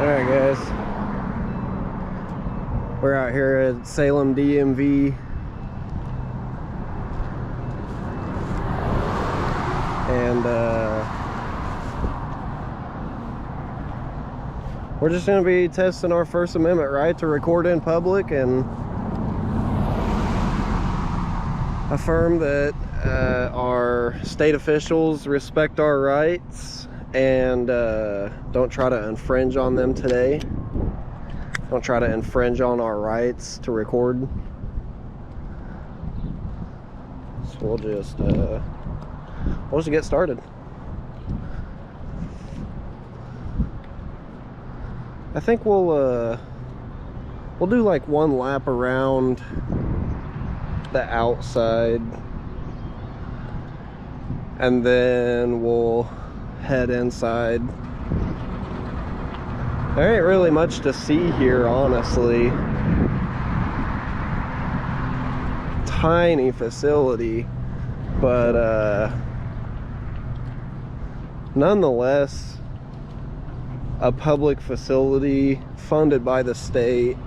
Alright guys, we're out here at Salem DMV and we're just going to be testing our First Amendment right to record in public and affirm that our state officials respect our rights and don't try to infringe on them today. Don't try to infringe on our rights to record. So we'll just get started. I think we'll do like one lap around the outside and then we'll head inside. There ain't really much to see here, honestly. Tiny facility, but nonetheless a public facility funded by the state.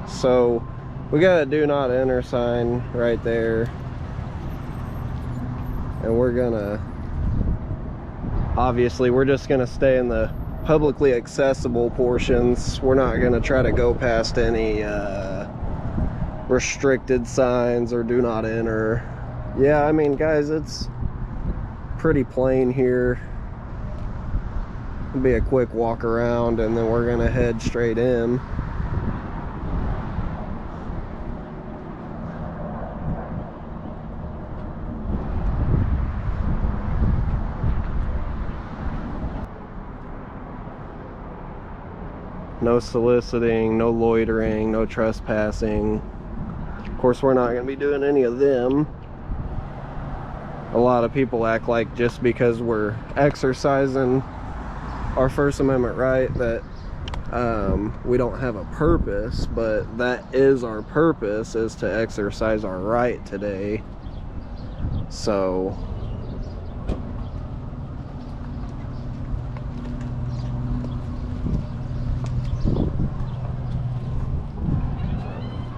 So we got a do not enter sign right there, and we're gonna, obviously we're just gonna stay in the publicly accessible portions. We're not gonna try to go past any restricted signs or do not enter. Yeah, I mean guys, it's pretty plain here. It'll be a quick walk around and then we're gonna head straight in. No soliciting, no loitering, no trespassing. Of course, we're not going to be doing any of them. A lot of people act like just because we're exercising our First Amendment right that we don't have a purpose, but that is our purpose, is to exercise our right today. So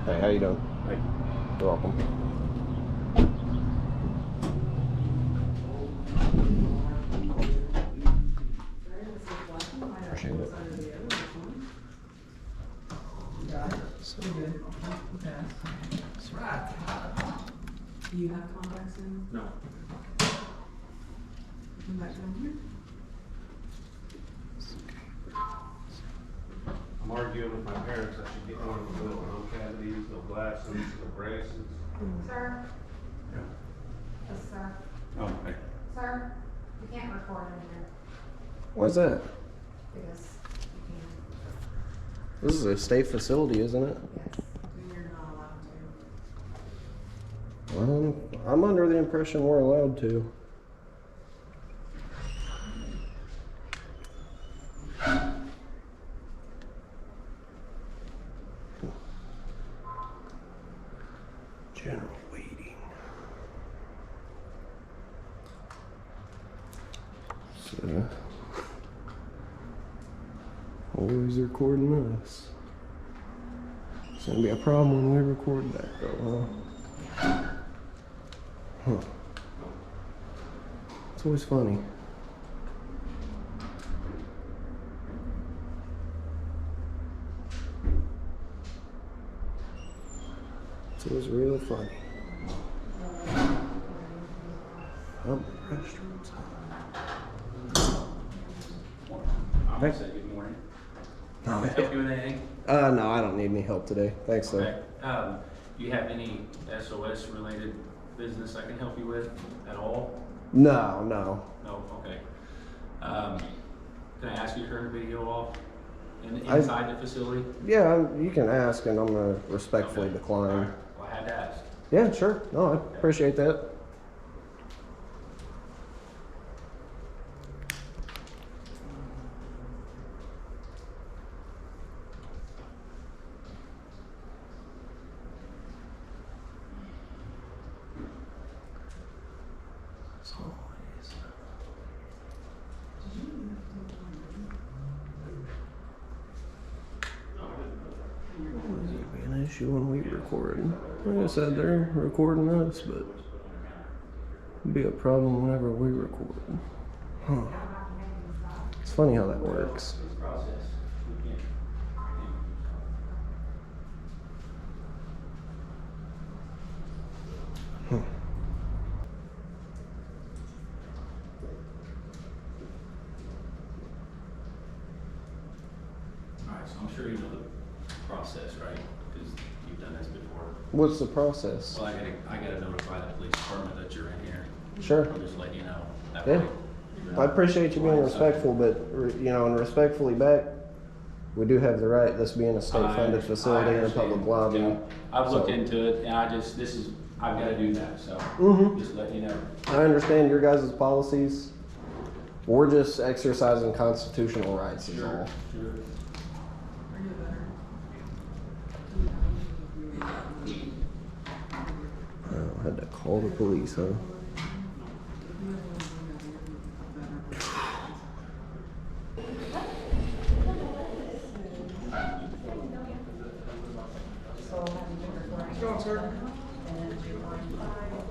hey, how you doing? Hey. You're welcome. Appreciate it. So good. Do you have contacts in? No. Come back down here. I'm arguing with my parents. I should get one of the no cavities, no glasses, no braces. Sir? Yeah. Yes, sir. Oh, okay. Sir, you can't record in here What's that? because you This is a state facility, isn't it? can't. Yes, you're not allowed to. I'm under the impression we're allowed to. General waiting. So, always recording us. It's gonna be a problem when we record that though, huh? Huh. It's always funny. It was real funny. Oh, restaurants. I'm gonna say good morning. Can I help you with anything? No, I don't need any help today. Thanks, though. Okay. Do you have any SOS related business I can help you with at all? No. No? Okay. Can I ask you to turn the video off inside the facility? Yeah, you can ask, and I'm gonna respectfully decline. All right. Well, I had to ask. Yeah, sure. No, I appreciate that. issue when we record. Like I said, they're recording us, but it'd be a problem whenever we record. Huh. It's funny how that works. Alright, so I'm sure you know the process, right? Because you've done this before. What's the process? Well, I gotta notify the police department that you're in here. Sure. I'll just let you know. That Yeah. way you're I not appreciate you being blindsided. respectful, but you know, and respectfully back, we do have the right, this being a state-funded I facility and a public understand. lobby. Yeah. I've looked So- into it, and I've gotta do that, so Mhm. just let you know. I understand your guys' policies. We're just exercising constitutional rights is all. Sure. Are you better? I had to call the police, huh?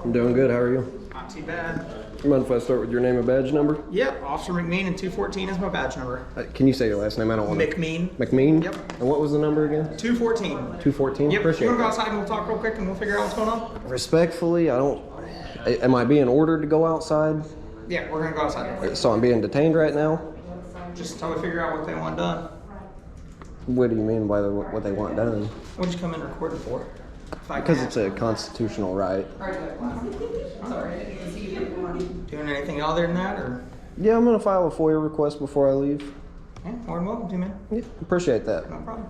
I'm doing good, how are you? Not too bad. You mind if I start with your name and badge number? Yep, Officer McMean and 214 is my badge number. Can you say your last name? I don't want to. McMean. McMean? Yep. And what was the number again? 214. 214? Yep. Appreciate You wanna go it. outside and we'll talk real quick and we'll figure out what's going on? Respectfully, I don't. Am I being ordered to go outside? Yeah, we're gonna go outside real quick. So I'm being detained right now? Just until we figure out what they want done. What do you mean by what they want done? What'd you come in recorded for? If I Because can it's a constitutional right. Doing anything other than that, or? Yeah, I'm gonna file a FOIA request before I leave. Yeah, more than welcome to, man. Yeah, appreciate that. No problem.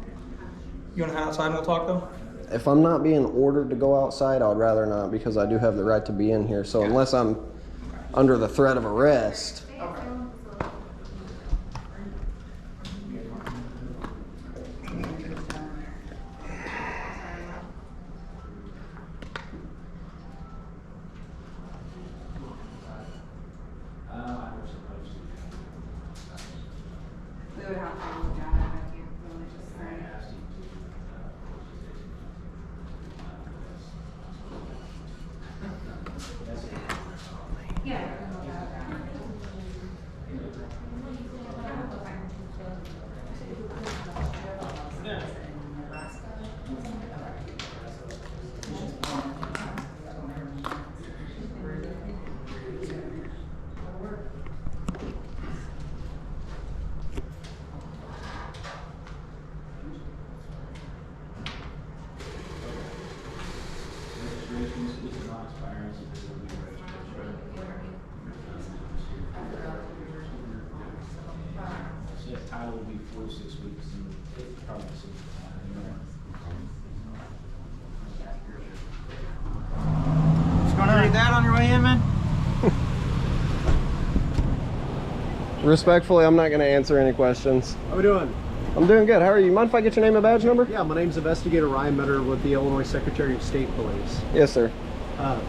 You wanna head outside and we'll talk though? If I'm not being ordered to go outside, I'd rather not because I do have the right to be in here. So unless I'm under the threat of arrest. We would have to look at it, I can't really just say. Yeah. we can look at So the title will be 4 to 6 weeks, and probably 6 Just gonna read that on your way in, man? Respectfully, I'm not gonna answer any questions. How we doing? I'm doing good. How are you? Mind if I get your name and badge number? Yeah, my name's Investigator Ryan Meador with the Illinois Secretary of State Police. Yes, sir. Are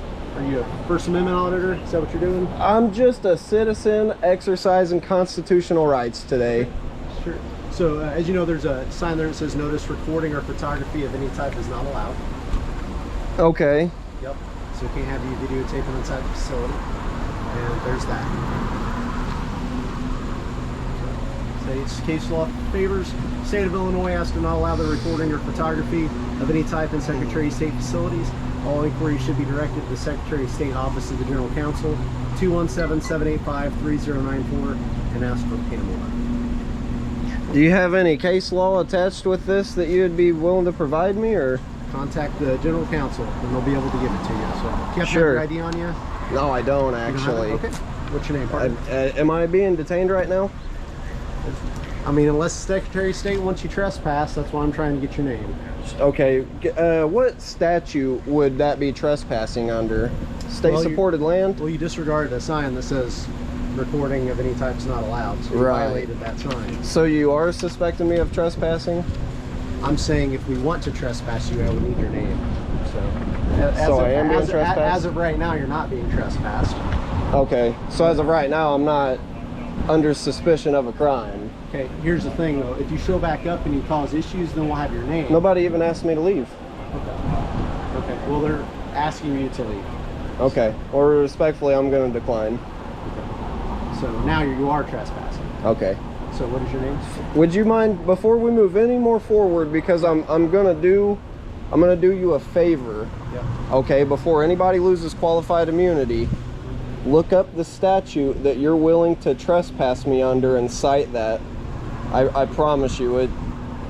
you a First Amendment auditor? Is that what you're doing? I'm just a citizen exercising constitutional rights today. Sure. So, as you know, there's a sign there that says notice recording or photography of any type is not allowed. Okay. Yep. So you can't have you videotaping inside the facility. And there's that. State's case law favors. State of Illinois has to not allow the recording or photography of any type in Secretary of State facilities. All inquiries should be directed to the Secretary of State Office of the General Counsel, 217-785-3094, and ask for Pamela. Do you have any case law attached with this that you would be willing to provide me, or? Contact the General Counsel, and they'll be able to give it to you. So, do you have Sure. your ID on you? No, I don't You don't have it? actually. Okay. What's your name, partner? Am I being detained right now? I mean, unless the Secretary of State wants you trespass, that's why I'm trying to get your name. Okay. What statute would that be trespassing under? State-supported land? Well, you disregarded a sign that says recording of any type is not allowed, so you Right. violated that sign. So you are suspecting me of trespassing? I'm saying if we want to trespass you, I would need your name. So, I am being as trespassed? of right now, you're not being trespassed. Okay. So as of right now, I'm not under suspicion of a crime. Okay, here's the thing though. If you show back up and you cause issues, then we'll have your name. Nobody even asked me to leave. Okay. Well, they're asking you to leave. Okay. Or respectfully, I'm going to decline. So now you are trespassing. Okay. So what is your name? Would you mind, before we move any more forward, because I'm gonna do you a favor. Yep. Okay, before anybody loses qualified immunity, look up the statute that you're willing to trespass me under and cite that. I promise you it.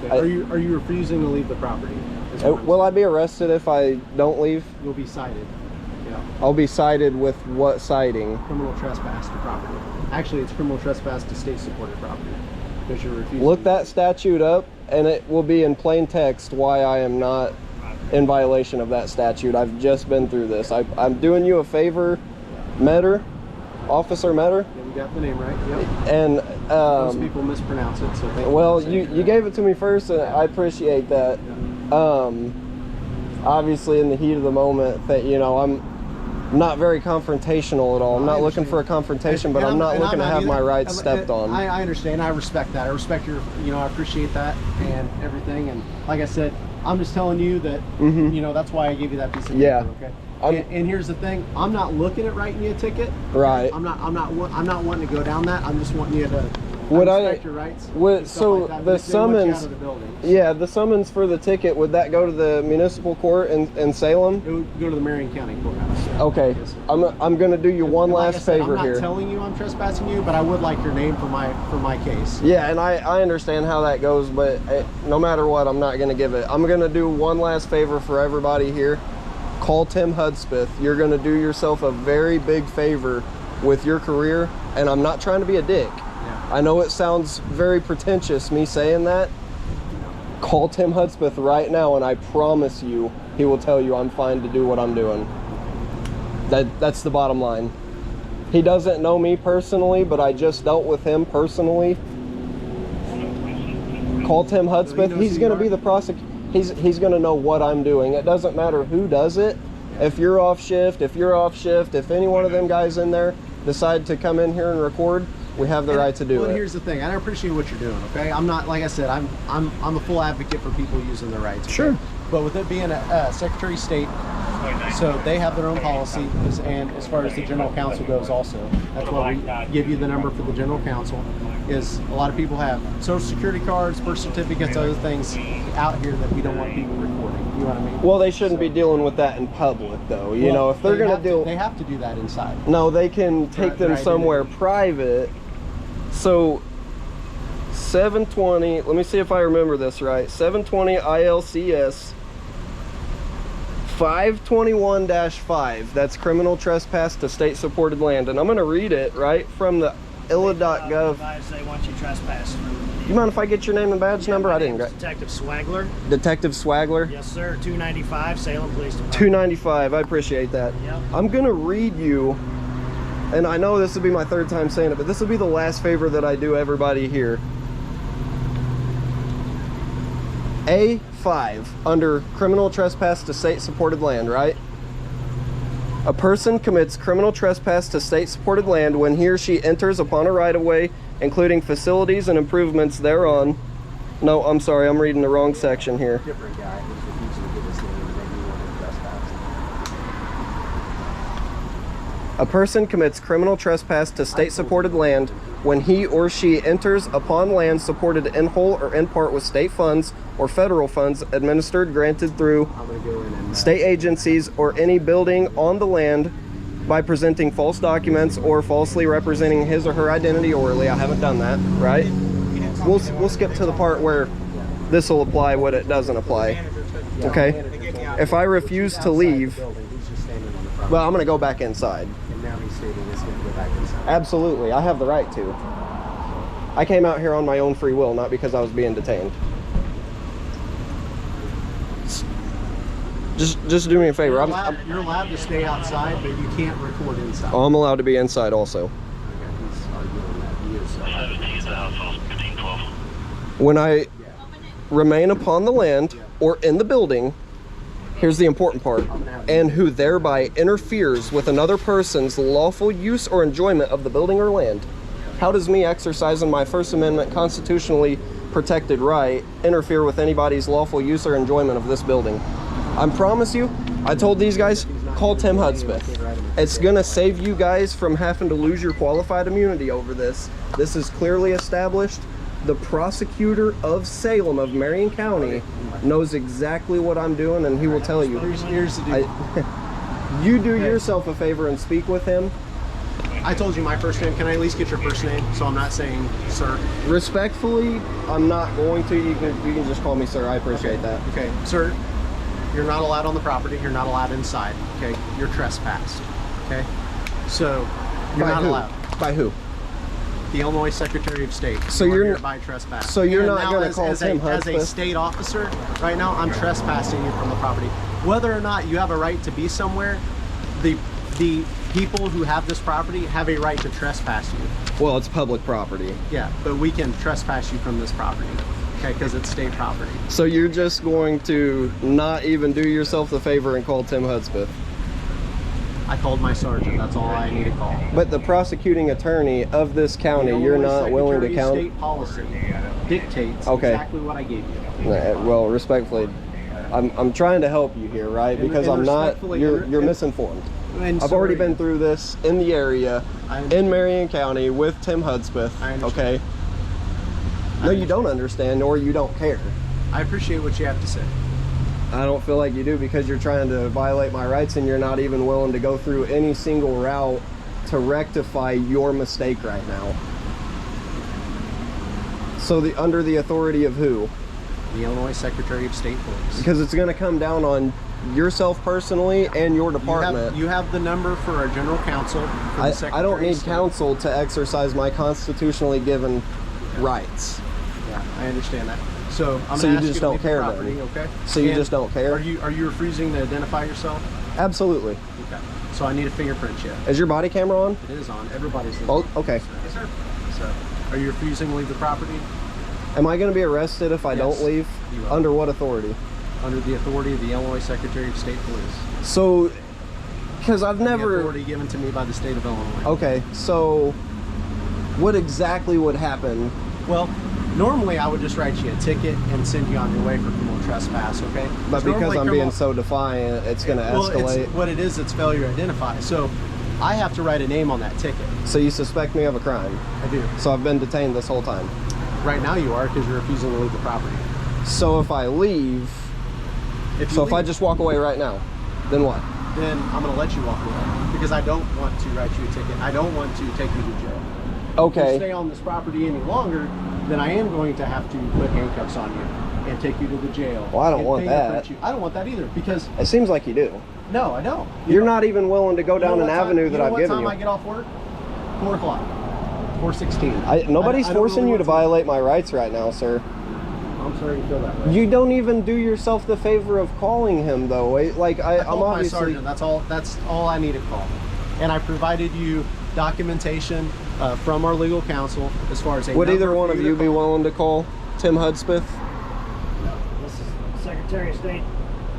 Okay. Are you refusing to leave the property? Will I be arrested if I don't leave? You'll be cited. Yeah. I'll be cited with what citing? Criminal trespass to property. Actually, it's criminal trespass to state-supported property. Because you're refusing. Look that statute up, and it will be in plain text why I am not in violation of that statute. I've just been through this. I'm doing you a favor, Meador, Officer Meador. Yeah, you got the name right. Yep. And most people mispronounce it, so thank you. well, for saying you it. gave it to me first, and I appreciate that. Obviously, in the heat of the moment, that I'm not very confrontational at all. I'm not looking for a confrontation, but I'm not looking to have my rights stepped on. I understand. I respect that. I respect your, I appreciate that and everything. And like I said, I'm just telling you that, that's why I gave you that piece of paper. Yeah. Okay. And here's the thing: I'm not looking at writing you a ticket. Right. I'm not wanting to go down that. I'm just wanting you to respect your rights. So like that, the but they want you out summons. of the building. Yeah, the summons for the ticket, would that go to the municipal court in Salem? It would go to the Marion County Courthouse. Okay. Yes, sir. I'm going to do you one Like I last said, favor I'm here. not telling you I'm trespassing you, but I would like your name for my case. Yeah, and I understand how that goes, but no matter what, I'm not going to give it. I'm going to do one last favor for everybody here. Call Tim Hudspeth. You're going to do yourself a very big favor with your career, and I'm not trying to be a dick. Yeah. I know it sounds very pretentious, me saying that. Call Tim Hudspeth right now, and I promise you, he will tell you I'm fine to do what I'm doing. That's the bottom line. He doesn't know me personally, but I just dealt with him personally. Call Tim Hudspeth. He's going to be the prosecutor. He's going to know what I'm doing. It doesn't matter who does it. If you're off shift, if any one of them guys in there decide to come in here and record, we have the right to do Well, it. here's the thing. I appreciate what you're doing. Okay, I'm not, like I said, I'm a full advocate for people using their rights. Okay? Sure. But with it being a Secretary of State, so they have their own policy, and as far as the General Counsel goes, also, that's why we give you the number for the General Counsel. Is a lot of people have Social Security cards, birth certificates, other things out here that we don't want people recording. You know what I mean? Well, they shouldn't be dealing with that in public, though. You know, if they're going to deal, they have to do that inside. no, they can take them Right, somewhere private. So 720, let me see if I remember this right. 720 ILCS 521-5. That's criminal trespass to state-supported land. And I'm going to read it right from the illa.gov. They want you trespassed. You mind if I get your name and badge number? I didn't get Detective Swagler. Detective Swagler. Yes, sir. 295 Salem Police Department. 295. I appreciate that. Yep. I'm going to read you, and I know this will be my third time saying it, but this will be the last favor that I do everybody here. A5, under criminal trespass to state-supported land, right? A person commits criminal trespass to state-supported land when he or she enters upon a right-of-way, including facilities and improvements thereon. No, I'm sorry, I'm reading the wrong section here. Different guy who's refusing to give his name and then you want to trespass. A person commits criminal trespass to state-supported land when he or she enters upon land supported in whole or in part with state funds or federal funds administered, granted through I'm going to go in and state agencies or any building on the land by presenting false documents or falsely representing his or her identity orally. I haven't done that, right? We'll skip to the part where this will apply, what it doesn't apply. Okay? If I refuse to leave, he's just standing on the front. well, I'm going to go back inside. And now he's stating he's going to go back inside. Absolutely, I have the right to. I came out here on my own free will, not because I was being detained. Just do me a favor. You're allowed to stay outside, but you can't record inside. I'm allowed to be inside also. Okay, he's arguing that he is. When I remain upon the land or in the building, here's the important part, and who thereby interferes with another person's lawful use or enjoyment of the building or land. How does me exercising my First Amendment constitutionally protected right interfere with anybody's lawful use or enjoyment of this building? I promise you, I told these guys, call Tim Hudspeth. It's gonna save you guys from having to lose your qualified immunity over this. This is clearly established. The prosecutor of Salem, of Marion County, knows exactly what I'm doing, and he will tell you. Here's the deal. You do yourself a favor and speak with him. I told you my first name. Can I at least get your first name so I'm not saying sir? Respectfully, I'm not going to. You can just call me sir. I appreciate that. Okay, sir, you're not allowed on the property. You're not allowed inside. Okay, you're trespassed. Okay, so you're By not who? allowed. By who? The Illinois Secretary of State. So You are you're hereby trespassed. so you're And not now gonna as- call as Tim as a Hudspeth? state officer, right now I'm trespassing you from the property. Whether or not you have a right to be somewhere, the people who have this property have a right to trespass you. Well, it's public property. Yeah, but we can trespass you from this property, okay, because it's state property. So you're just going to not even do yourself the favor and call Tim Hudspeth. I called my sergeant. That's all I need to call. But the prosecuting attorney of this county, The you're Illinois not willing to Secretary of count. State policy dictates Okay. exactly what I gave you. Well, respectfully, I'm trying to help you here, right? And- Because and I'm not. respectfully- You're and- misinformed. And I've already sorry. been through this in the area, I in understand. Marion County, with Tim Hudspeth. I understand. Okay. No, you don't understand, or you don't care. I appreciate what you have to say. I don't feel like you do, because you're trying to violate my rights, and you're not even willing to go through any single route to rectify your mistake right now. So under the authority of who? The Illinois Secretary of State Police. Because it's going to come down on yourself personally and your department. You have the number for our general counsel. For the I Secretary don't of need State. counsel to exercise my constitutionally given rights. Yeah, I understand that. So I'm So gonna you ask just to don't leave the care property, then? okay? So you And just don't care? Are you refusing to identify yourself? Absolutely. Okay. So I need a fingerprint check. Is your body camera on? It is on. Everybody's. Oh, okay. Yes, sir. So, are you refusing to leave the property Am I going to be arrested if I Yes, don't leave? you are. Under what authority? under the authority of the Illinois Secretary of State Police? So, because I've The never... authority given to me by the state of Illinois. Okay, so what exactly would happen? Well, normally I would just write you a ticket and send you on your way for criminal trespass, okay? But because Normally I'm criminal- being so defiant, it's going to Well, escalate. what it is, it's failure to identify. So I have to write a name on that ticket. So you suspect me of a crime. I do. So I've been detained this whole time. Right now you are, because you're refusing to leave the property. So if I leave, If if I just walk away right now, then what? then I'm going to let you walk away, because I don't want to write you a ticket. I don't want to take you to jail. If you Okay. stay on this property any longer, then I am going to have to put handcuffs on you and take you to the jail. Well, I don't and want fingerprint that. you. I don't want that either, because It seems like you do. no, I don't. You're not even willing to go You know down an what time- avenue that I've given You know what time I you. get off work? 4 o'clock. 4:16. Nobody's I don't forcing really you to want violate my rights right now, sir. I'm sorry you feel that way. You don't even do yourself the favor of calling him, though. Like I I'm called my obviously. sergeant. That's all I need to call. And I provided you documentation from our legal counsel as far as a Would number either one for of to you be call. willing to call Tim Hudspeth? This is Secretary of State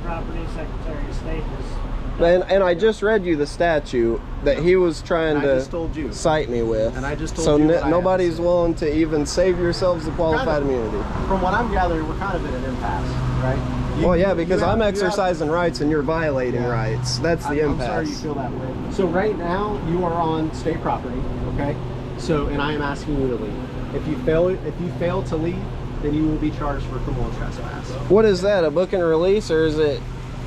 property. Secretary of State is. And I just read you the statute that he was trying And I to just told you. cite me with. And I just told so you what I have to nobody's say. willing to even save yourselves the qualified Kind of. immunity. From what I'm gathering, we're kind of at an impasse, right? Well, yeah, because I'm you exercising rights and you're violating Yeah. rights. That's the I'm impasse. sorry you feel that way. So right now you are on state property, okay? So, and I am asking you to leave. If you fail to leave, then you will be charged for criminal trespass. What is that? A book and release, or is it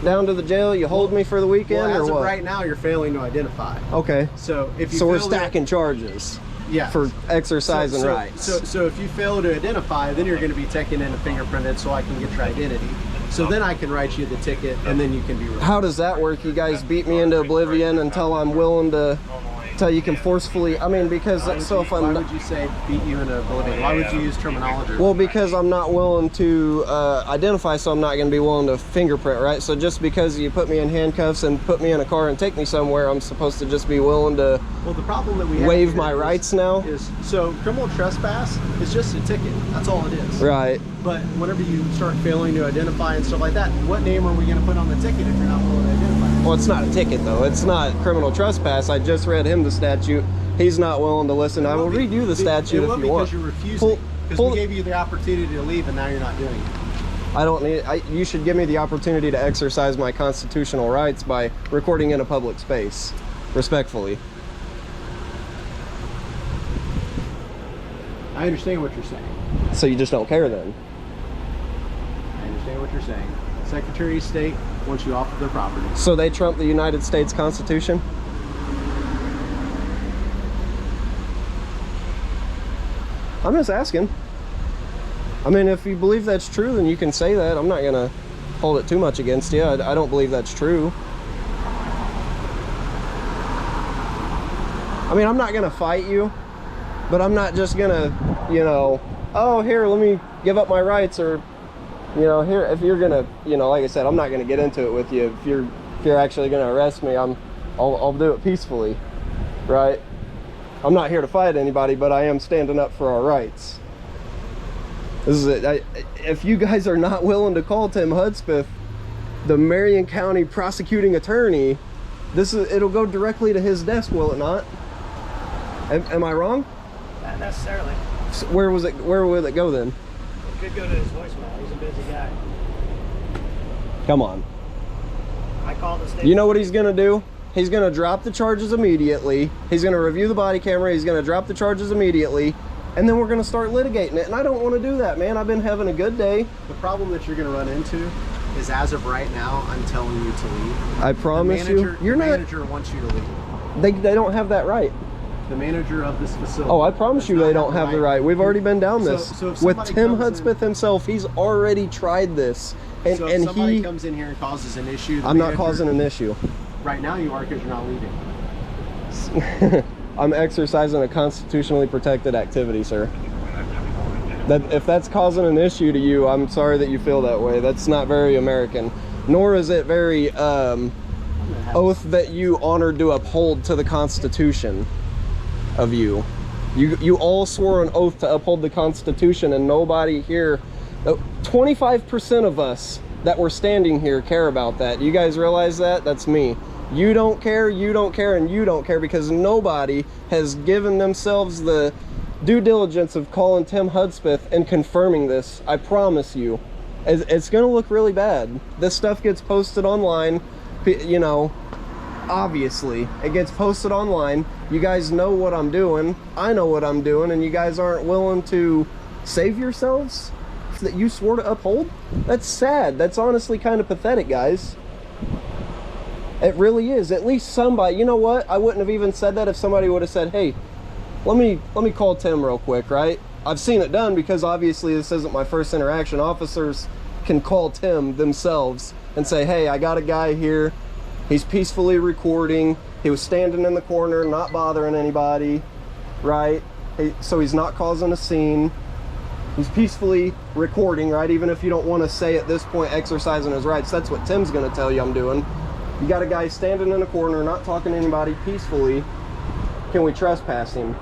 down to the jail? You hold me for the weekend, Well, as or of what? right now, you're failing to identify. Okay. So if you So we're fail to- stacking charges yeah. for exercising so, rights. So if you fail to identify, then you're going to be taken in and fingerprinted, so I can get your identity. So then I can write you the ticket, and then you can be released. How does that work? You guys beat me into oblivion until I'm willing to, until you can forcefully. I mean, because Why so if I'm why not, would you say beat you into oblivion? Why would you use terminology? well, because I'm not willing to identify, so I'm not going to be willing to fingerprint, right? So just because you put me in handcuffs and put me in a car and take me somewhere, I'm supposed to just be willing to Well, the problem that we have waive here my is- rights now? is so criminal trespass is just a ticket. That's all it is. Right. But whenever you start failing to identify and stuff like that, what name are we going to put on the ticket if you're not willing to identify? Well, it's not a ticket, though. It's not criminal trespass. I just read him the statute. He's not willing to listen. I will read you the statute if you want. Because you're refusing. Pull- Because pull- we gave you the opportunity to leave, and now you're not doing it. I don't need, you should give me the opportunity to exercise my constitutional rights by recording in a public space, respectfully. I understand what you're saying. So you just don't care then? I understand what you're saying. Secretary of State wants you off of their property. So they trump the United States Constitution? I'm just asking. I mean, if you believe that's true, then you can say that. I'm not gonna hold it too much against you. I don't believe that's true. I mean, I'm not gonna fight you, but I'm not just gonna, you know, oh, here, let me give up my rights, or, you know, here, if you're gonna, you know, like I said, I'm not gonna get into it with you. If you're actually gonna arrest me, I'll do it peacefully, right? I'm not here to fight anybody, but I am standing up for our rights. This is it. If you guys are not willing to call Tim Hudspeth, the Marion County prosecuting attorney, it'll go directly to his desk, will it not? Am I wrong? Not necessarily. So where will it go then? It could go to his voicemail. He's a busy guy. Come on. I called the state. You know what he's gonna do? He's gonna drop the charges immediately. He's gonna review the body camera. He's gonna drop the charges immediately. And then we're gonna start litigating it. And I don't wanna do that, man. I've been having a good day. The problem that you're gonna run into is, as of right now, I'm telling you to leave. I promise you, The manager wants you to leave. they don't have that right. The manager of this facility. Oh, I promise you does they not don't have the right. We've already been down this. So if with somebody Tim comes in- Hudspeth himself, he's already tried this. And, So if and somebody he, comes in here and causes an issue, the I'm not manager- causing an issue. Right now you are, because you're not leaving. I'm exercising a constitutionally protected activity, sir. If that's causing an issue to you, I'm sorry that you feel that way. That's not very American. Nor is it very oath that you honored to uphold to the Constitution of you. You all swore an oath to uphold the Constitution, and nobody here, 25% of us that were standing here care about that. You guys realize that? That's me. You don't care, and you don't care, because nobody has given themselves the due diligence of calling Tim Hudspeth and confirming this. I promise you. It's gonna look really bad. This stuff gets posted online, you know, obviously. It gets posted online. You guys know what I'm doing. I know what I'm doing, and you guys aren't willing to save yourselves that you swore to uphold? That's sad. That's honestly kind of pathetic, guys. It really is. At least somebody, you know what? I wouldn't have even said that if somebody would have said, hey, let me call Tim real quick, right? I've seen it done, because obviously this isn't my first interaction. Officers can call Tim themselves and say, hey, I got a guy here. He's peacefully recording. He was standing in the corner, not bothering anybody, right? So he's not causing a scene. He's peacefully recording, right? Even if you don't want to say at this point exercising his rights, that's what Tim's going to tell you I'm doing. You got a guy standing in a corner, not talking to anybody, peacefully. Can we trespass him?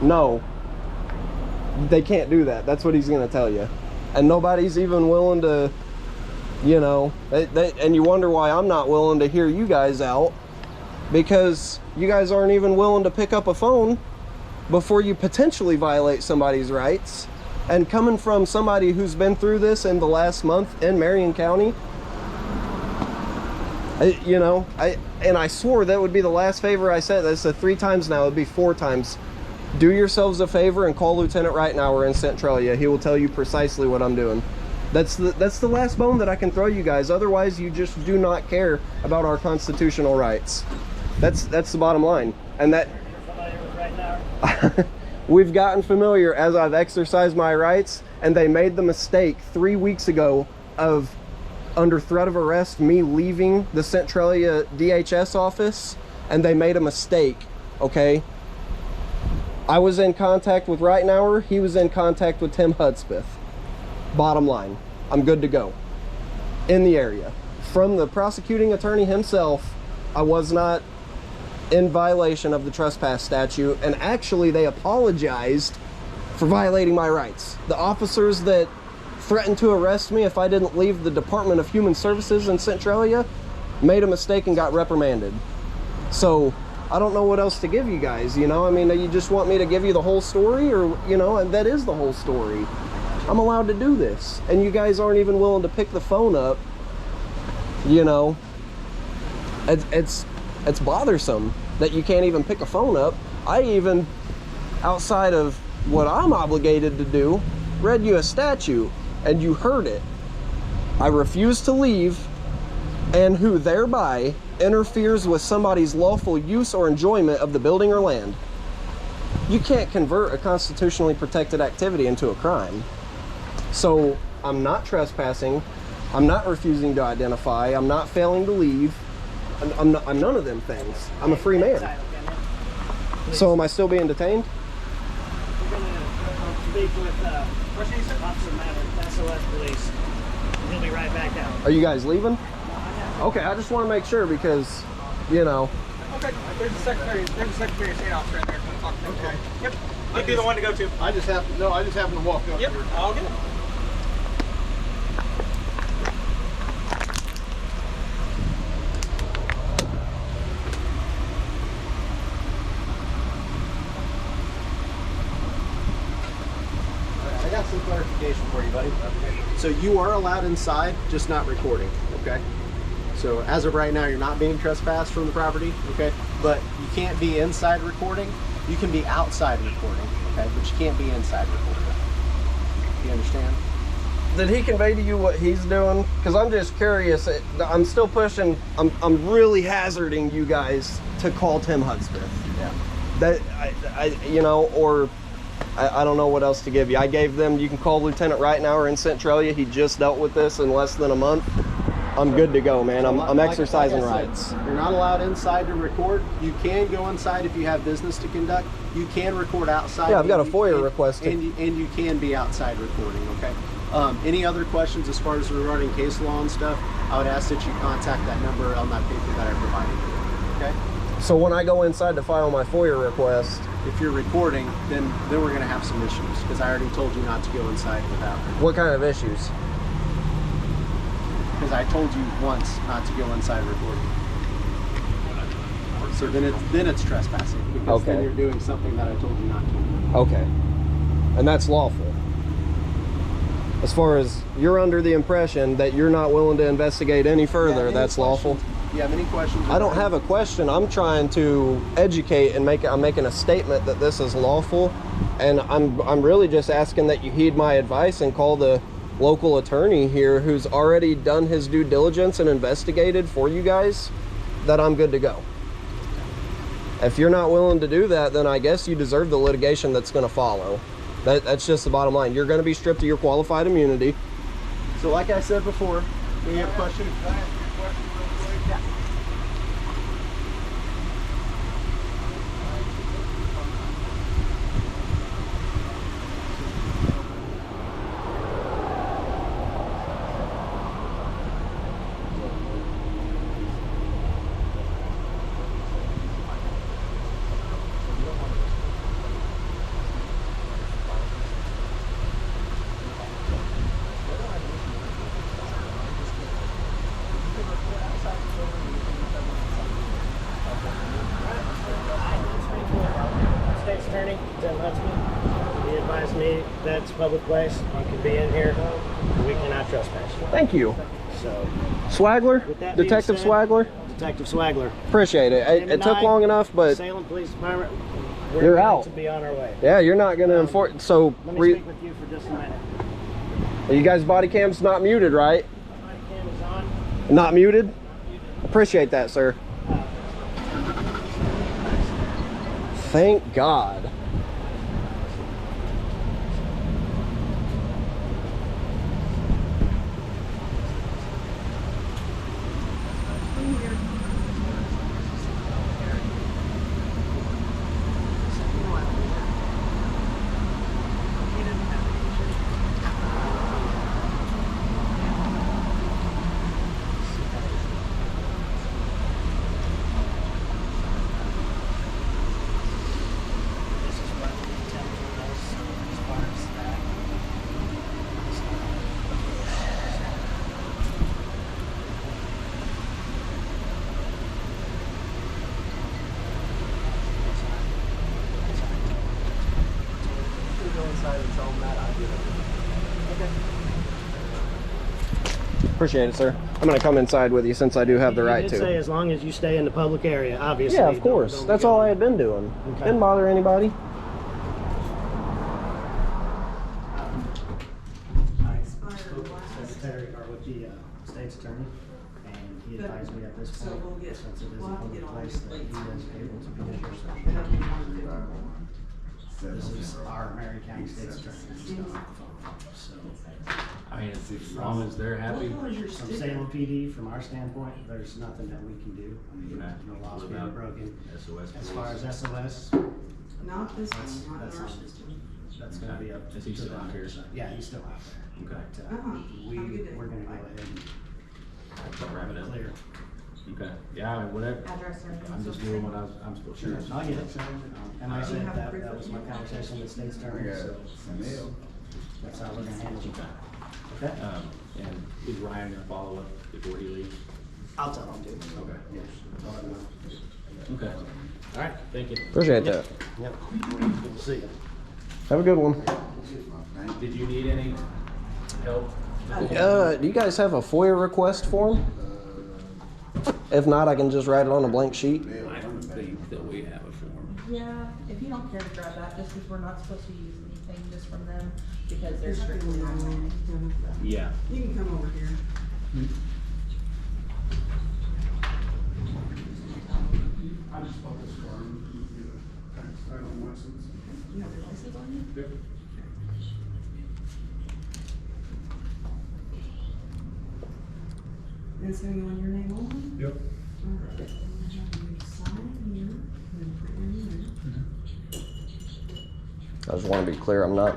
No. They can't do that. That's what he's going to tell you. And nobody's even willing to, you know, and you wonder why I'm not willing to hear you guys out, because you guys aren't even willing to pick up a phone before you potentially violate somebody's rights. And coming from somebody who's been through this in the last month in Marion County, I swore that would be the last favor I said. That's 3 times now. It'd be 4 times. Do yourselves a favor and call Lieutenant right now. We're in Centralia. He will tell you precisely what I'm doing. That's the last bone that I can throw you guys. Otherwise, you just do not care about our constitutional rights. That's the bottom line. And that Right now. we've gotten familiar as I've exercised my rights, and they made the mistake 3 weeks ago of, under threat of arrest, me leaving the Centralia DHS office, and they made a mistake, okay? I was in contact with Reitenauer. He was in contact with Tim Hudspeth. Bottom line, I'm good to go. In the area. From the prosecuting attorney himself, I was not in violation of the trespass statute, and actually they apologized for violating my rights. The officers that threatened to arrest me if I didn't leave the Department of Human Services in Centralia made a mistake and got reprimanded. So I don't know what else to give you guys, you know? I mean, you just want me to give you the whole story, or, you know, and that is the whole story. I'm allowed to do this, and you guys aren't even willing to pick the phone up. You know, it's bothersome that you can't even pick a phone up. I even, outside of what I'm obligated to do, read you a statute, and you heard it. I refuse to leave, and who thereby interferes with somebody's lawful use or enjoyment of the building or land. You can't convert a constitutionally protected activity into a crime. So I'm not trespassing, I'm not refusing to identify, I'm not failing to leave, I'm none of them things. I'm a free man. So am I still being detained? We're going to speak with Officer Maverick, SOS Police. He'll be right back out. Are you guys leaving? Okay, I just want to make sure because, you know. Okay, there's a Secretary of State officer in there. Okay. Yep. He'd be the one to go to. I just happened to walk up Yep, here. I'll get it. I got some clarification for you, buddy. So you are allowed inside, just not recording, okay? So as of right now, you're not being trespassed from the property, okay? But you can't be inside recording. You can be outside recording, okay? But you can't be inside recording. You understand? Did he convey to you what he's doing? Because I'm just curious. I'm still pushing. I'm really hazarding you guys to call Tim Hudspeth. Yeah. That you know, or I don't know what else to give you. I gave them. You can call Lieutenant Reitnauer in Centralia. He just dealt with this in less than a month. I'm good to go, man. I'm exercising rights. You're not allowed inside to record. You can go inside if you have business to conduct. You can record outside. Yeah, I've got a FOIA request. And you can be outside recording, okay? Any other questions as far as regarding case law and stuff, I would ask that you contact that number on that paper that I provided you, okay? So when I go inside to file my FOIA request, If you're recording, then we're gonna have some issues because I already told you not to go inside without. what kind of issues? Because I told you once not to go inside recording. So then it's trespassing because then Okay. you're doing something that I told you not to. Okay. And that's lawful. As far as you're under the impression that you're not willing to investigate any further, that's lawful. Do you have any questions? I don't have a question. I'm trying to educate and I'm making a statement that this is lawful, and I'm really just asking that you heed my advice and call the local attorney here who's already done his due diligence and investigated for you guys, that I'm good to go. If you're not willing to do that, then I guess you deserve the litigation that's going to follow. That's just the bottom line. You're going to be stripped of your qualified immunity. So like I said before, do you have a question? State's Attorney, Tim Hudspeth. He advised me that's a public place. You can be in here. We cannot trespass. Thank you. So, Swagler? with that being Detective said, Swagler? Detective Swagler. Appreciate it. Tim It and took I, long enough, but Salem Police Department, we're You're going out. to be on our way. yeah, you're not going to enforce. So, Let me speak with you for just a minute. you guys' body cam's not muted, right? Body cam is on. Not muted? Appreciate that, sir. Thank God. Appreciate it, sir. I'm gonna come inside with you since I do have the You right did say to. as long as you stay in the public area, obviously. Yeah, of course. don't That's go- all I had been doing. Okay. Didn't bother anybody. I spoke with the secretary or with the state's attorney, and he advised me at this So point, we'll get- since it is we'll a have to public get all place, these that he plates. is able to be in your search. That'll be 154. This is our Marion County State's attorney. So, I mean, as long as they're happy. What was your from sticker? Salem PD, from our standpoint, there's nothing that we can do. I mean, no laws What being about broken. SOS As far as police? SOS, Not this That's- one, not that's in our on- system. that's gonna be up to Is he the still out here? other side. Yeah, he's still out there. Okay. But, Have a good day. we're gonna go ahead and Wrap it up. clear. Okay, yeah, I mean, whatever. Address or anything. I'm just doing what I'm supposed to do. Sure, I get it. And I You said have that, proof that of was my your conversation with state's attorney, so that's how we're gonna handle it. Okay. Okay? And is Ryan gonna follow up before he leaves? I'll tell him to. Okay. Yeah. I'll let him know. Okay. All right, thank you. Appreciate that. Yep. Good to see you. Have a good one. Did you need any help? Do you guys have a FOIA request form? If not, I can just write it on a blank sheet. I don't think that we have a form. Yeah, if you don't care to grab that, just because we're not supposed to use anything just from them, because they're strictly on. Yeah. You can come over here. I just bought this car, I don't want some. You have your license on you? Yep. And so you want your name on? Yep. Alright. I'm gonna have you sign here, and then put your name I just want to be clear. I'm not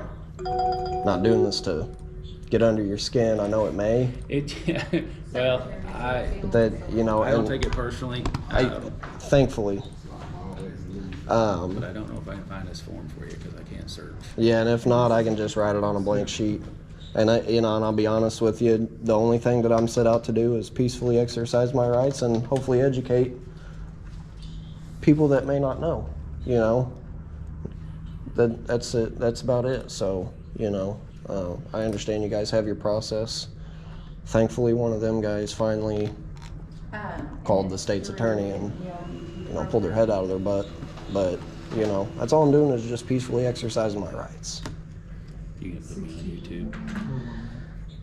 doing this to get under your skin. I know it may. Well, That I don't and take it personally. thankfully. But I don't know if I can find this form for you because I can't search. Yeah, and if not, I can just write it on a blank sheet. And and I'll be honest with you, the only thing that I'm set out to do is peacefully exercise my rights and hopefully educate people that may not know. That's it. That's about it. So I understand you guys have your process. Thankfully, one of them guys finally called the state's attorney and pulled their head out of their butt. But that's all I'm doing is just peacefully exercising my rights. You can put me on YouTube.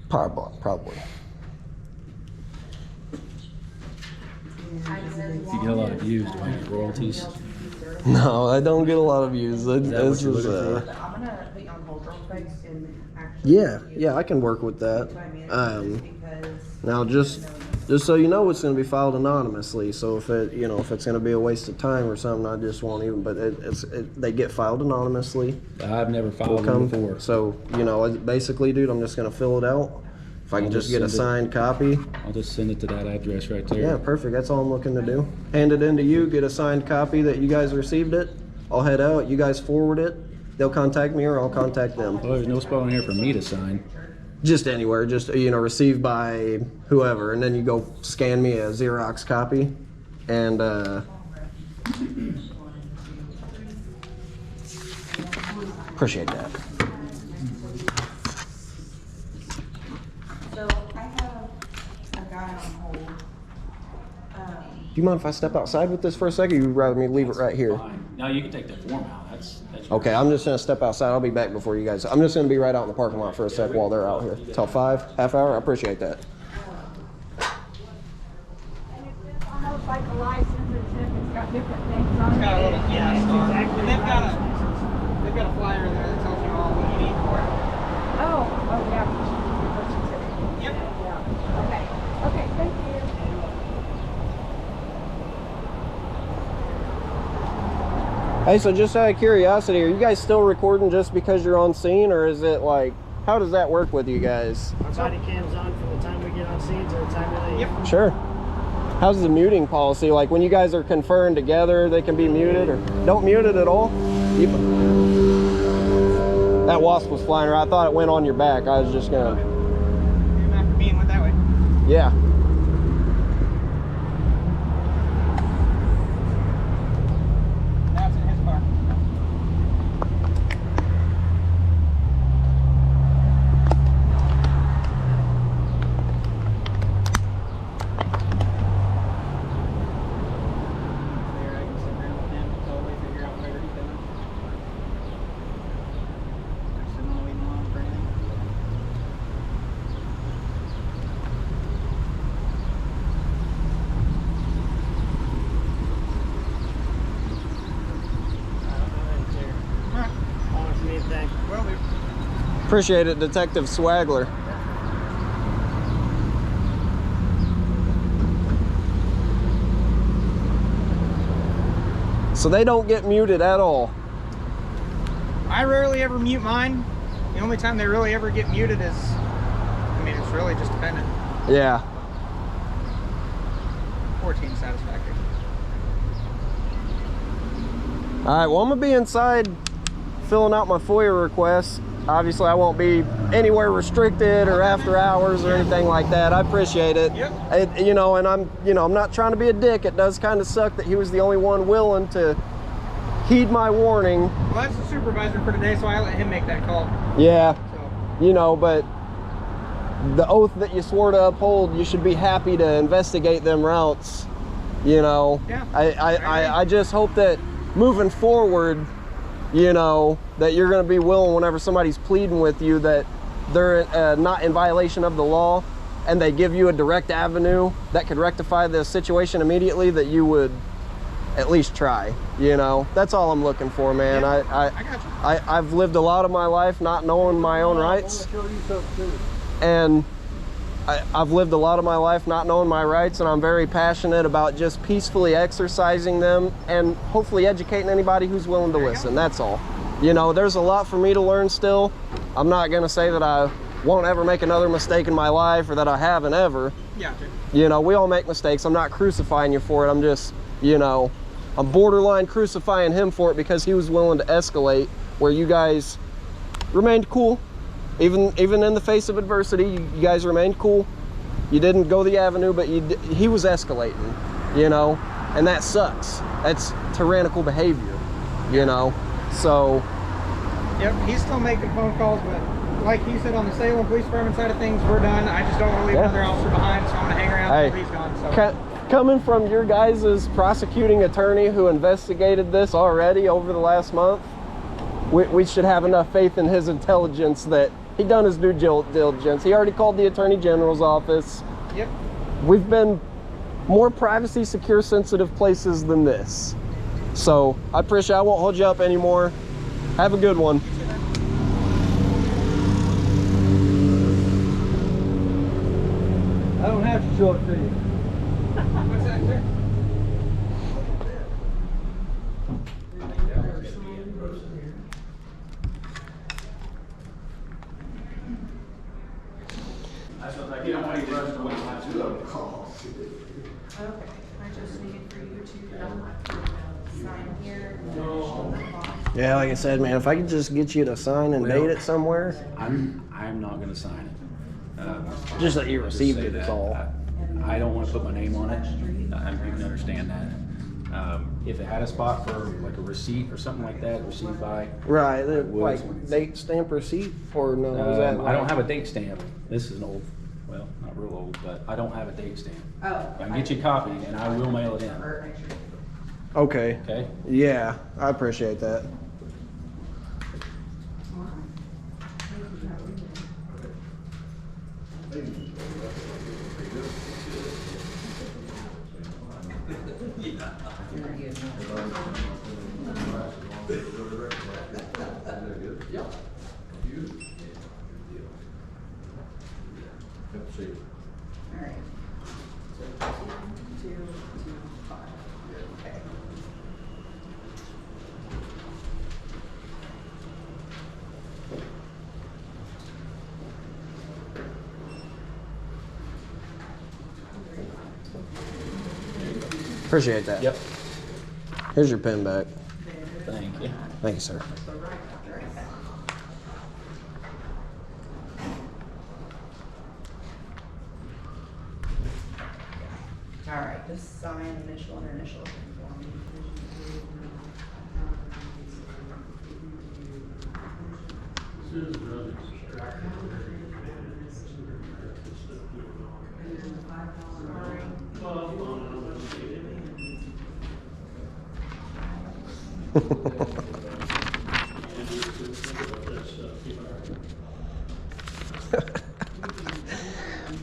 Probably. If you get a lot of views, do I get royalties? No, I don't get a lot of views. that what This you're is looking for? I'm gonna put you on hold real quick and actually. yeah, I can work with that. Because. Now just so you know, it's going to be filed anonymously. So if if it's going to be a waste of time or something, I just won't even. But they get filed anonymously. I've never Will filed come. one before. So basically, dude, I'm just going to fill it out. If I can I'll just just get a send it. signed copy. I'll just send it to that address right there. Yeah, perfect. That's all I'm looking to do. Hand it in to you. Get a signed copy that you guys received it. I'll head out. You guys forward it. They'll contact me or I'll contact them. Oh, there's no spot on here for me to sign. Just anywhere, just received by whoever, and then you go scan me a Xerox copy, and appreciate that. So I have a guy on hold. Do you mind if I step outside with this for a second? Or you'd rather me leave it right here? Fine. No, you can take the form out. That's Okay, I'm just gonna step outside. I'll be back before you guys. I'm just gonna be right out in the parking lot for a sec while they're out here. Till 5, half hour. I appreciate that. Almost like a license, except it's got different things on it. Got a little, yeah, star. Exactly. And they've got a flyer in there that tells you all what you need for it. Oh, yeah. Yep. Yeah. Okay, thank you. Hey, so just out of curiosity, are you guys still recording just because you're on scene, or is it like, how does that work with you guys? Our body cam's on from the time we get on scene to the time we leave. Yep. Sure. How's the muting policy? Like when you guys are conferring together, they can be muted, or don't mute it at all? That wasp was flying around. I thought it went on your back. I was just gonna. McMean went that way. Yeah. Now it's in his car. Appreciate it, Detective Swagler. So they don't get muted at all. I rarely ever mute mine. The only time they really ever get muted is, I mean, it's really just dependent. Yeah. 14 satisfactory. All right, well, I'm gonna be inside filling out my FOIA requests. Obviously, I won't be anywhere restricted or after hours or anything like that. I appreciate it. Yep. You know, and I'm not trying to be a dick. It does kind of suck that he was the only one willing to heed my warning. Well, that's the supervisor for today, so I let him make that call. Yeah. So. You know, but the oath that you swore to uphold, you should be happy to investigate them routes. You know. Yeah. I just hope that moving forward, you know, that you're going to be willing whenever somebody's pleading with you that they're not in violation of the law and they give you a direct avenue that could rectify the situation immediately, that you would at least try. You know, that's all I'm looking for, man. Yeah, I got you. I've lived a lot of my life not knowing my own rights, and I've lived a lot of my life not knowing my rights, and I'm very passionate about just peacefully exercising them and hopefully educating anybody who's willing to listen. That's all. You know, there's a lot for me to learn still. I'm not gonna say that I won't ever make another mistake in my life or that I haven't ever. Yeah. You know, we all make mistakes. I'm not crucifying you for it. I'm just, you know, I'm borderline crucifying him for it because he was willing to escalate where you guys remained cool. Even in the face of adversity, you guys remained cool. You didn't go the avenue, but he was escalating, you know, and that sucks. That's tyrannical behavior, you know. So. Yep, he's still making phone calls, but like he said, on the Salem Police Department side of things, we're done. I just don't want to leave another officer behind, so I'm going to hang around until he's gone. So. Coming from your guys' prosecuting attorney who investigated this already over the last month, we should have enough faith in his intelligence that he done his due diligence. He already called the Attorney General's office. Yep. We've been more privacy, secure, sensitive places than this. So I appreciate it. I won't hold you up anymore. Have a good one. I don't have to show it to you. What's that, sir? You don't want to rush to wait my two of them. Okay, I just need for you to sign here. Yeah, like I said, man, if I could just get you to sign and date it somewhere. I'm not going to sign it. Just that you I'll just received say it, that's that. all. I don't want to put my name on it. You can understand that. If it had a spot for like a receipt or something like that, received by. Right, would. like date stamp receipt or no? Is that I don't have a date stamp. This is an old, well, not real old, but I don't have a date stamp. Oh. I can get you a copy and I will mail it in. Okay. Okay? Yeah, I appreciate that. Alright. 225. Okay. Appreciate that. Yep. Here's your pen back. Thank you. Thank you, sir. Alright, just sign initial and initial for me.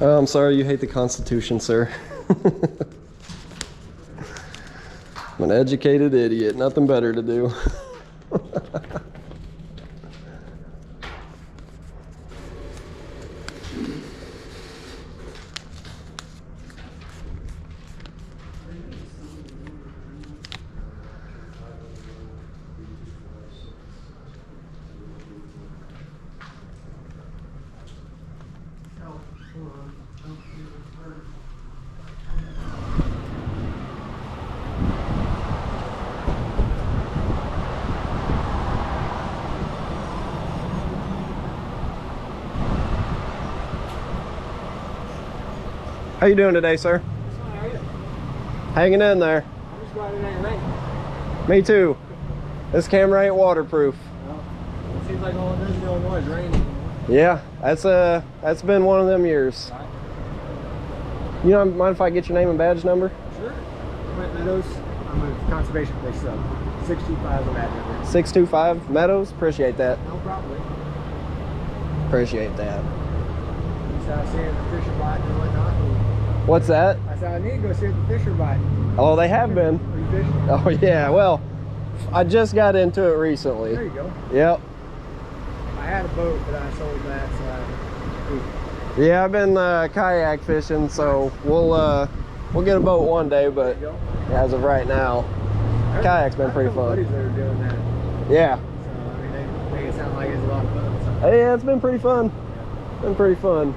Oh, I'm sorry you hate the Constitution, sir. I'm an educated idiot. Nothing better to do. How you doing today, sir? Hanging in there. I'm just glad it ain't raining. Me too. This camera ain't waterproof. Well, it seems like all it does in Illinois is raining. Yeah, that's been one of them years. Right. You don't mind if I get your name and badge number? Sure. Meadows. I'm a conservation police sub. 625 is a badge number. 625 Meadows. Appreciate that. No problem. Appreciate that. Just out seeing the fish are biting and whatnot. What's that? I said I need to go see if the fish are biting. Oh, they have been. Are you fishing? Oh yeah. Well, I just got into it recently. There you go. Yep. I had a boat, but I sold that, so Yeah, I've been kayak fishing, so we'll get a boat one day, but as of right now, kayak's been pretty fun. Buddies that are doing that. Yeah. So I mean, they make it sound like it's a lot of fun. So. Yeah, it's been pretty fun. Been pretty fun.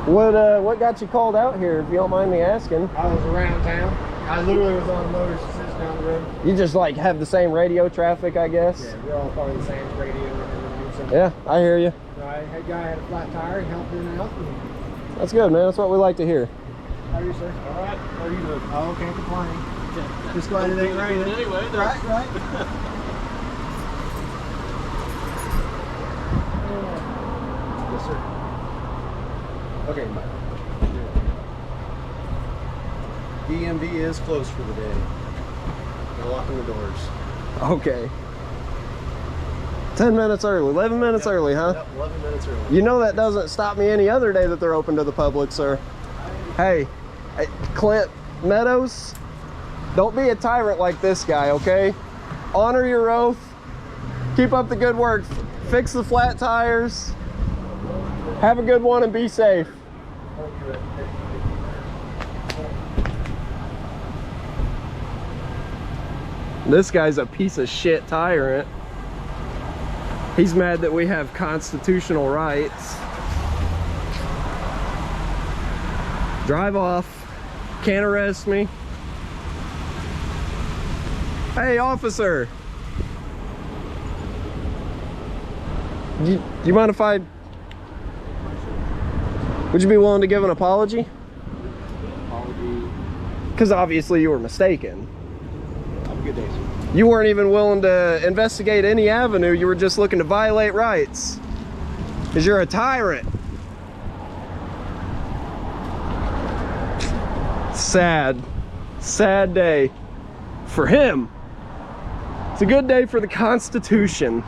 What got you called out here, if you don't mind me asking? I was around town. I literally was on a motor just down the road. You just like have the same radio traffic, I guess? Yeah, we're all part of the same radio and everything. So Yeah, I hear you. I had a guy had a flat tire, he helped in and out. And That's good, man. That's what we like to hear. how are you, sir? All right. How are you doing? Oh, can't complain. Just glad it ain't raining. Anyway, Right, right. Yes, sir. Okay, bye. DMV is closed for the day. They're locking the doors. Okay. 10 minutes early, 11 minutes early, huh? Yep, 11 minutes early. You know that doesn't stop me any other day that they're open to the public, sir. Hey, Clint Meadows, don't be a tyrant like this guy, okay? Honor your oath. Keep up the good work. Fix the flat tires. Have a good one and be safe. This guy's a piece of shit tyrant. He's mad that we have constitutional rights. Drive off. Can't arrest me. Hey, officer. Do you mind if I... Would you be willing to give an apology? Apology. Because obviously you were mistaken. Have a good day, sir. You weren't even willing to investigate any avenue. You were just looking to violate rights. Because you're a tyrant. Sad. Sad day for him. It's a good day for the Constitution.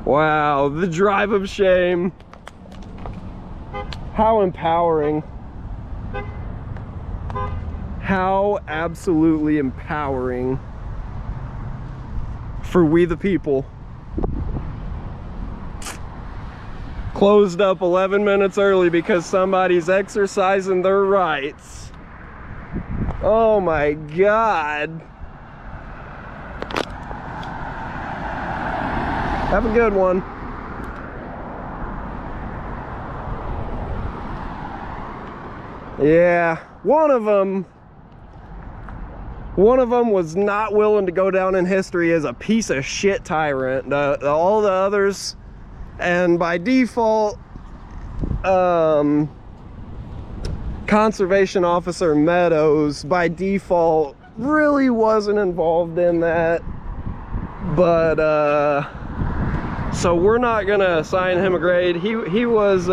Wow, the drive of shame. How empowering. How absolutely empowering for we the people. Closed up 11 minutes early because somebody's exercising their rights. Oh my God. Have a good one. Yeah, one of them was not willing to go down in history as a piece of shit tyrant. All the others, and by default, Conservation Officer Meadows, by default, really wasn't involved in that. But, so we're not gonna assign him a grade. He was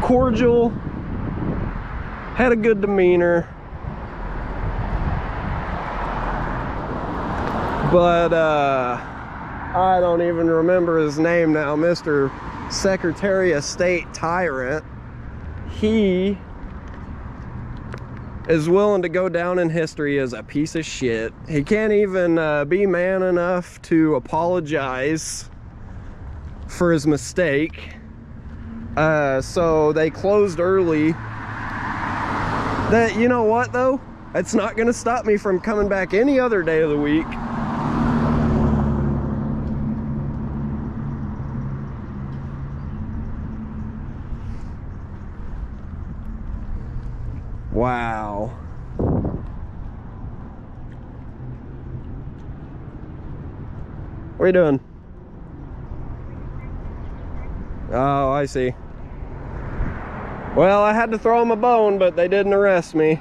cordial, had a good demeanor. But I don't even remember his name now. Mr. Secretary of State Tyrant. He is willing to go down in history as a piece of shit. He can't even be man enough to apologize for his mistake. So they closed early. That, you know what though? It's not gonna stop me from coming back any other day of the week. Wow. What are you doing? Oh, I see. Well, I had to throw them a bone, but they didn't arrest me.